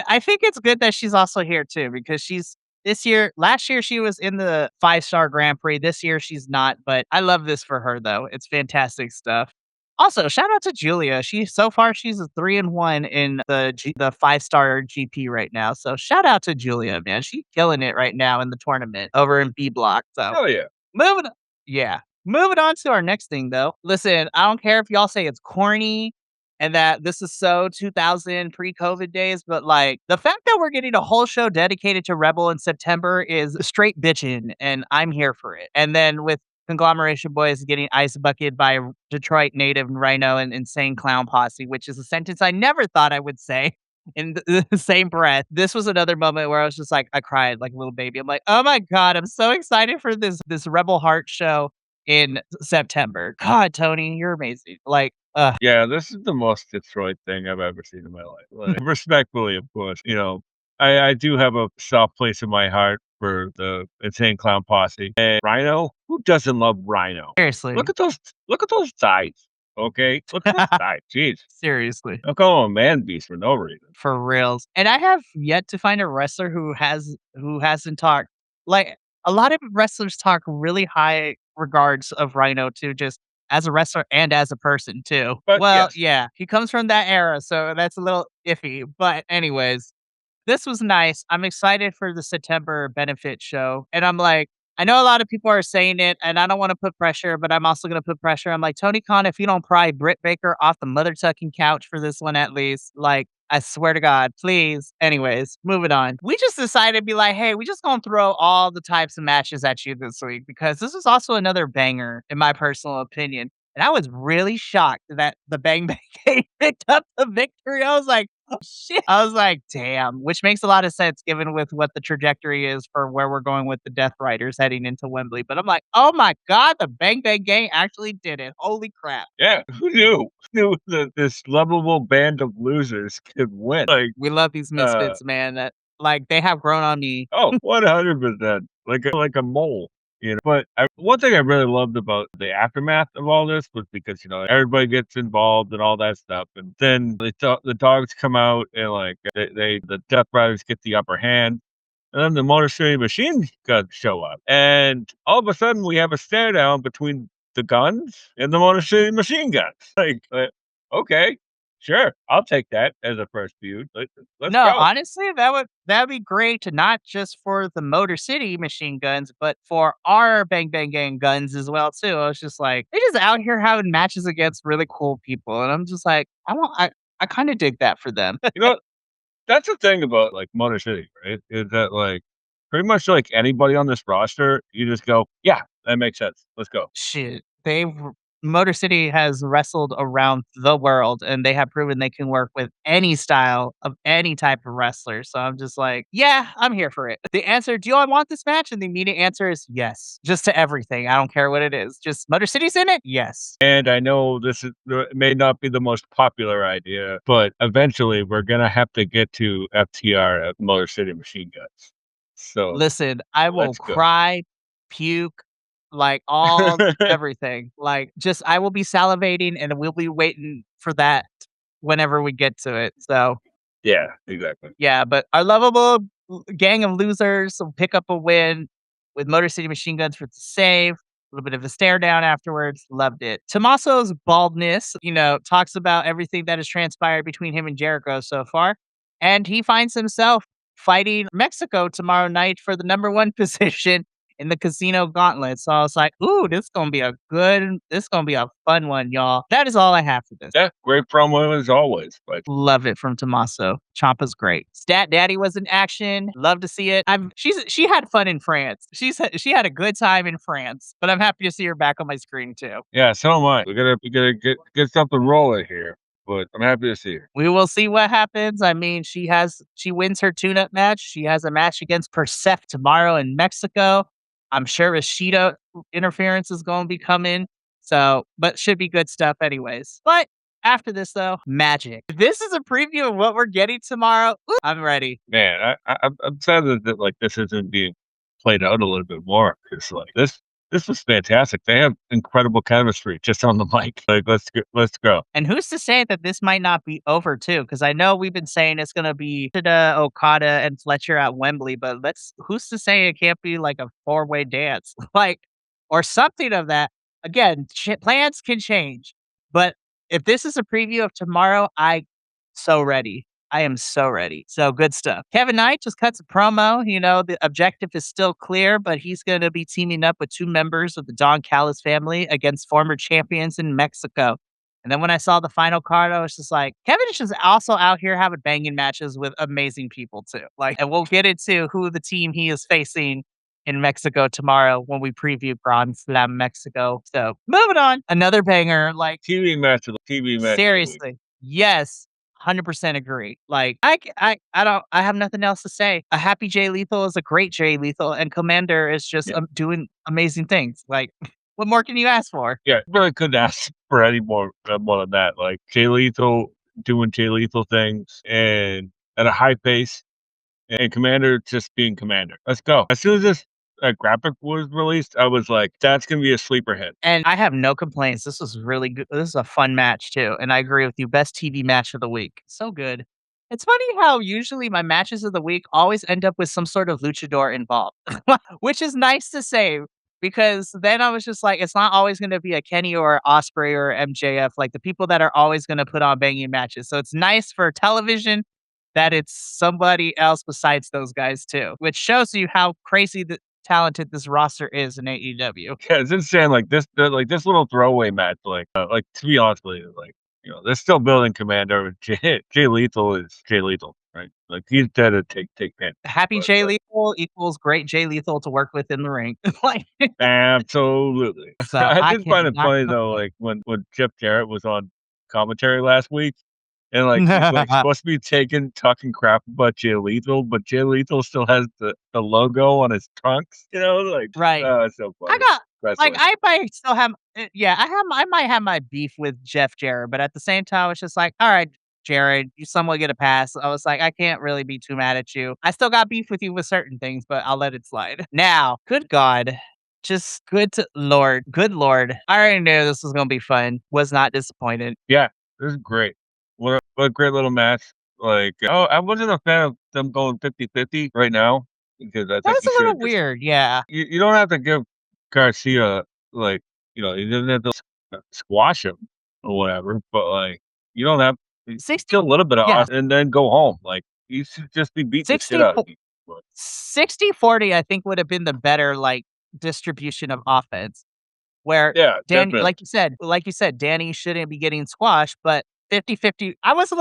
I think it's good that she's also here too because last year she was in the 5-star Grand Prix. This year she's not, but I love this for her though. It's fantastic stuff. Also, shout out to Julia. So far she's a 3-1 in the 5-star GP right now. So shout out to Julia, man. She's killing it right now in the tournament over in B Block. So Hell yeah. Moving yeah. Moving on to our next thing, though. Listen, I don't care if y'all say it's corny and that this is so 2000 pre-COVID days, but, like, the fact that we're getting a whole show dedicated to Rebel in September is straight bitchin', and I'm here for it. And then with Conglomeration Boys getting ice bucketed by Detroit native Rhino and Insane Clown Posse, which is a sentence I never thought I would say in the same breath. This was another moment where I was just like, I cried like a little baby. I'm like, oh my God, I'm so excited for this Rebel Heart show in September. God, Tony, you're amazing. Like, Yeah, this is the most Detroit thing I've ever seen in my life. Like, respectfully, of course, I do have a soft place in my heart for the Insane Clown Posse. And Rhino, who doesn't love Rhino? seriously. Look at those thighs. Okay, look at those thighs. Jeez, Seriously. don't call him a man beast for no reason. For reals. And I have yet to find a wrestler who hasn't talked like a lot of wrestlers talk really high regards of Rhino too, just as a wrestler and as a person too. But Well, yes, yeah, he comes from that era, so that's a little iffy. But anyways, this was nice. I'm excited for the September benefit show. And I'm like, I know a lot of people are saying it, and I don't want to put pressure, but I'm also going to put pressure. I'm like, Tony Khan, if you don't pry Britt Baker off the mother tucking couch for this one at least, like, I swear to God, please. Anyways, moving on. We just decided to be like, hey, we just gonna throw all the types of matches at you this week because this is also another banger, in my personal opinion. And I was really shocked that the Bang Bang Gang picked up the victory. I was like, oh shit. I was like, damn, which makes a lot of sense given with what the trajectory is for where we're going with the Death Riders heading into Wembley. But I'm like, oh my God, the Bang Bang Gang actually did it. Holy crap. yeah, who knew? Who knew that this lovable band of losers could win? Like, We love these uh, misfits, man. That like they have grown on me. oh, 100%, like a mole, But one thing I really loved about the aftermath of all this was because, everybody gets involved and all that stuff, and then the dogs come out and, like, the Death Riders get the upper hand, and then the Motor City Machine Guns show up, and all of a sudden, we have a stare down between the Guns and the Motor City Machine Guns. Okay, sure, I'll take that as a first feud. Let's No, go. honestly, that'd be great to not just for the Motor City machine guns, but for our Bang Bang Gang guns as well too. I was just like, they just out here having matches against really cool people, and I'm just like, I kind of dig that for them. You know, That's the thing about, like, Motor City, right? Is that, like, pretty much, like, anybody on this roster, you just go, "Yeah, that makes sense. Let's go." Shit, Motor City has wrestled around the world, and they have proven they can work with any style of any type of wrestler. So I'm just like, yeah, I'm here for it. The answer, do I want this match? And the immediate answer is yes, just to everything. I don't care what it is. Just Motor City's in it. Yes. And I know this may not be the most popular idea, but eventually we're gonna have to get to FTR at Motor City Machine Guns. So, Listen, I will let's go. cry, puke, like all everything. Like just I will be salivating, and we'll be waiting for that whenever we get to it. So Yeah, exactly. yeah, but our lovable gang of losers will pick up a win with Motor City Machine Guns for the save. A little bit of a stare down afterwards. Loved it. Tommaso's baldness, talks about everything that has transpired between him and Jericho so far. And he finds himself fighting Mexico tomorrow night for the number one position in the Casino Gauntlet. So I was like, ooh, this gonna be a fun one, y'all. That is all I have for this. Yeah, great promo as always, but Love it from Tommaso. Ciampa's great. Stat Daddy was in action. Love to see it. She had fun in France. She had a good time in France, but I'm happy to see her back on my screen too. yeah, so am I. We gotta get something rolling here, but I'm happy to see her. We will see what happens. I mean, she wins her tune-up match. She has a match against Persef tomorrow in Mexico. I'm sure Ishida interference is going to be coming. So, but should be good stuff anyways. But after this though, magic. This is a preview of what we're getting tomorrow. Ooh, I'm ready. Man, I'm sad that, like, this isn't being played out a little bit more because, like, this was fantastic. They have incredible chemistry just on the mic. Like, let's go. And who's to say that this might not be over too? Because I know we've been saying it's going to be Ishida, Okada, and Fletcher at Wembley, but who's to say it can't be like a four-way dance, like or something of that? Again, plans can change, but if this is a preview of tomorrow, I so ready. I am so ready. So good stuff. Kevin Knight just cuts a promo. The objective is still clear, but he's going to be teaming up with two members of the Don Callis family against former champions in Mexico. And then when I saw the final card, I was just like, Kevin is just also out here having banging matches with amazing people too. And we'll get into who the team he is facing in Mexico tomorrow when we preview Grand Slam Mexico. So moving on, another banger. TV match of the week. Seriously, yes, 100% agree. I have nothing else to say. A happy Jay Lethal is a great Jay Lethal, and Commander is just Yeah. doing amazing things. What more can you ask for? Yeah, really couldn't ask for any more than that. Like Jay Lethal doing Jay Lethal things and at a high pace, and Commander just being Commander. Let's go. As soon as this graphic was released, I was like, that's gonna be a sleeper hit. And I have no complaints. This was really good. This is a fun match too, and I agree with you. Best TV match of the week. So good. It's funny how usually my matches of the week always end up with some sort of luchador involved, which is nice to say because then I was just like, it's not always going to be a Kenny or Osprey or MJF, like the people that are always going to put on banging matches. So it's nice for television that it's somebody else besides those guys too, which shows you how crazy talented this roster is in AEW. Yeah, it's insane. Like this little throwaway match. Like to be honest with you, they're still building Commander. Jay Lethal is Jay Lethal, right? Like he's there to take pin. Happy But Jay Lethal equals great Jay Lethal to work with in the ring. Like, absolutely. so I I did find it cannot funny though, complain. like when Jeff Jarrett was on commentary last week, and like he's like supposed to be talking crap about Jay Lethal, but Jay Lethal still has the logo on his trunks. Right. It's so I funny. got Wrestling. I might still have yeah, I might have my beef with Jeff Jarrett, but at the same time, it's just like, all right, Jared, you somewhat get a pass. I was like, I can't really be too mad at you. I still got beef with you with certain things, but I'll let it slide. Now, good God. Just good Lord. I already knew this was gonna be fun. Was not disappointed. Yeah, this is great. What a great little match. I wasn't a fan of them going 50-50 right now because I That think was you a should little have just weird, yeah. you don't have to give Garcia you didn't have to squash him or whatever, but you don't have still 60 a little bit of yeah, us and then go home. Like you should just be beating the shit 60 out of people. But 60-40, I think would have been the better distribution of offense. Where yeah, Danny definitely. like you said, Danny shouldn't be getting squashed, but 50-50 I was a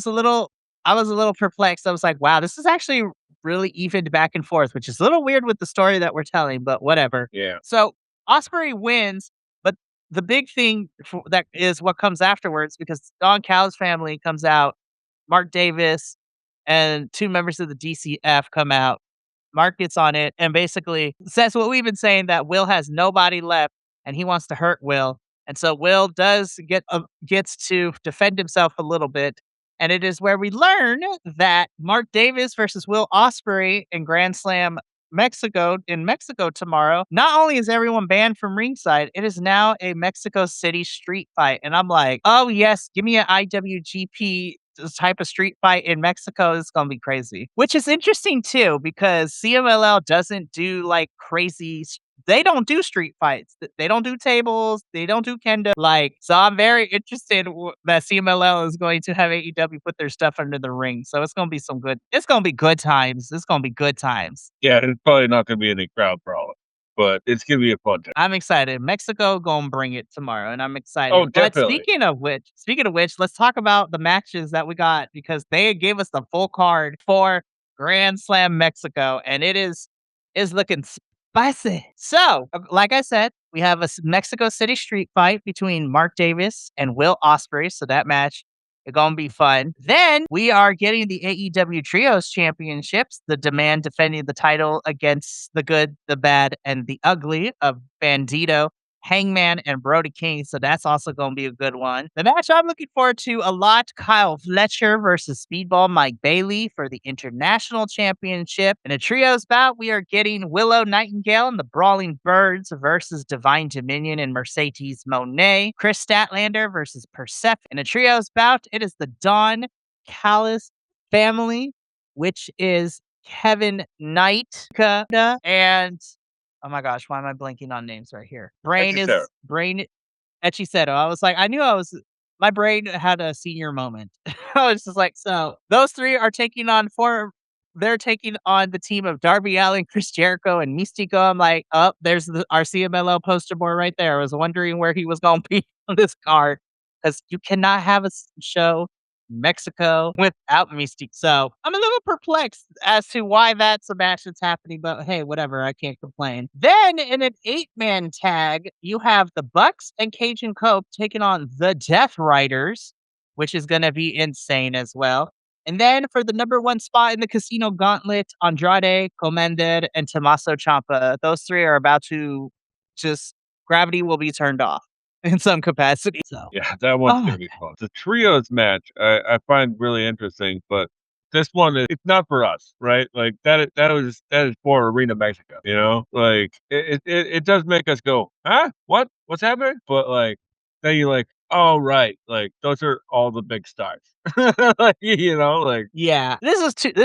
little perplexed. I was like, "Wow, this is actually really evened back and forth," which is a little weird with the story that we're telling, but whatever. Yeah. So, Osprey wins, but the big thing that is what comes afterwards because Don Callis family comes out, Mark Davis and 2 members of the DCF come out. Mark gets on it and basically says what we've been saying that Will has nobody left and he wants to hurt Will. And so Will does gets to defend himself a little bit. And it is where we learn that Mark Davis versus Will Ospreay in Grand Slam Mexico tomorrow. Not only is everyone banned from ringside, it is now a Mexico City street fight. And I'm like, oh yes, give me an IWGP type of street fight in Mexico. It's gonna be crazy. Which is interesting too, because CMLL doesn't do they don't do street fights. They don't do tables. They don't do kendo. So I'm very interested that CMLL is going to have AEW put their stuff under the ring. So it's gonna be good times. It's gonna be good times. Yeah, it's probably not gonna be any crowd problem, but it's gonna be a fun time. I'm excited. Mexico gonna bring it tomorrow, and I'm Oh, excited. But definitely. speaking of which, let's talk about the matches that we got because they gave us the full card for Grand Slam Mexico, and it is looking spicy. So, like I said, we have a Mexico City street fight between Mark Davis and Will Ospreay. So that match it's gonna be fun. Then we are getting the AEW Trios Championships, the Demand defending the title against the Good, the Bad, and the Ugly of Bandito, Hangman, and Brody King. So that's also gonna be a good one. The match I'm looking forward to a lot: Kyle Fletcher versus Speedball Mike Bailey for the International Championship. In a trios bout, we are getting Willow Nightingale and the Brawling Birds versus Divine Dominion and Mercedes Monet. Chris Statlander versus Persephone. In a trios bout, it is the Don Callis family, which is Kevin Knight and oh my gosh, why am I blanking on names right here? That's just there. Brain Echiseto. I was like, I knew I was my brain had a senior moment. I was just like, so those three are taking on they're taking on the team of Darby Allin, Chris Jericho, and Mystico. I'm like, oh, there's our CMLL poster boy right there. I was wondering where he was going to be on this card because you cannot have a show Mexico without Mystique. So I'm a little perplexed as to why that's a match that's happening, but hey, whatever. I can't complain. Then in an 8-man tag, you have the Bucks and Cajun Cope taking on the Death Riders, which is going to be insane as well. And then for the number one spot in the Casino Gauntlet, Andrade, Commander, and Tommaso Ciampa. Those three are about to just gravity will be turned off in some capacity. So, Yeah, that one's oh gonna my be fun. The trios match I find really interesting, but this one is it's not for us, right? Like that is for Arena Mexico, you know? Like it does make us go, huh? What? What's happening? But like then you're like, oh right, like those are all the big stars. Like, you know, like yeah, this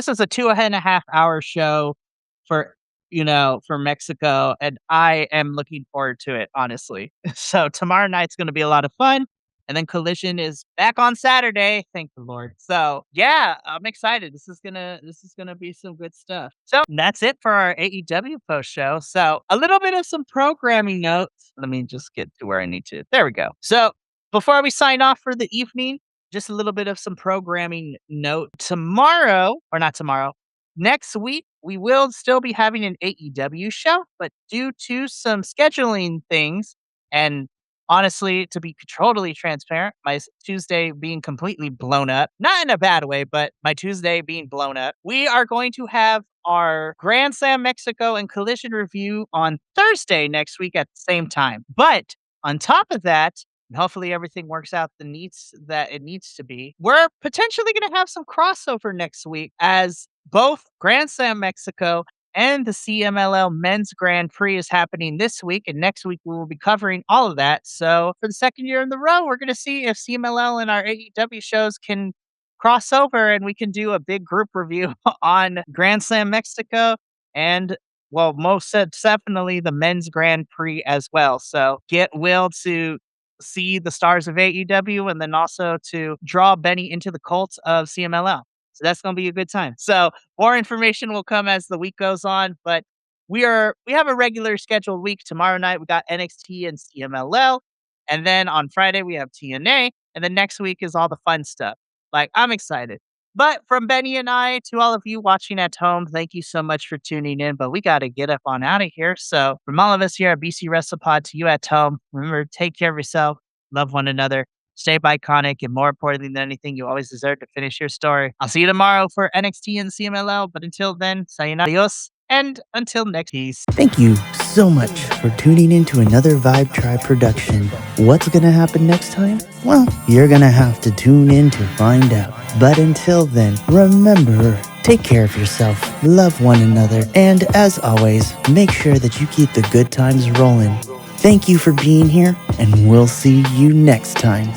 is a 2.5 hour show for, for Mexico, and I am looking forward to it, honestly. So tomorrow night's gonna be a lot of fun, and then Collision is back on Saturday, thank the Lord. So, yeah, I'm excited. This is gonna be some good stuff. So, that's it for our AEW post show. So, a little bit of some programming notes. Let me just get to where I need to. There we go. So, before we sign off for the evening, just a little bit of some programming note. Tomorrow, or not tomorrow, next week, we will still be having an AEW show, but due to some scheduling things, and honestly, to be totally transparent, my Tuesday being completely blown up, not in a bad way, but my Tuesday being blown up, we are going to have our Grand Slam Mexico and Collision review on Thursday next week at the same time. But on top of that, and hopefully everything works out the needs that it needs to be. We're potentially going to have some crossover next week as both Grand Slam Mexico and the CMLL Men's Grand Prix is happening this week, and next week we will be covering all of that. So for the second year in the row, we're going to see if CMLL and our AEW shows can cross over and we can do a big group review on Grand Slam Mexico and well, most definitely the men's Grand Prix as well. So get Will to see the stars of AEW and then also to draw Benny into the cult of CMLL. So that's going to be a good time. So more information will come as the week goes on, but we have a regular scheduled week. Tomorrow night we got NXT and CMLL, and then on Friday we have TNA, and then next week is all the fun stuff. Like I'm excited. But from Benny and I to all of you watching at home, thank you so much for tuning in. But we got to get up on out of here. So, from all of us here at BC WrestlePod to you at home, remember, take care of yourself, love one another, stay iconic, and more importantly than anything, you always deserve to finish your story. I'll see you tomorrow for NXT and CMLL. But until then, sayonara, adios, and until next, peace. Thank you so much for tuning in to another Vibe Tribe production. What's gonna happen next time? Well, you're gonna have to tune in to find out. But until then, remember, take care of yourself, love one another, and as always, make sure that you keep the good times rolling. Thank you for being here, and we'll see you next time.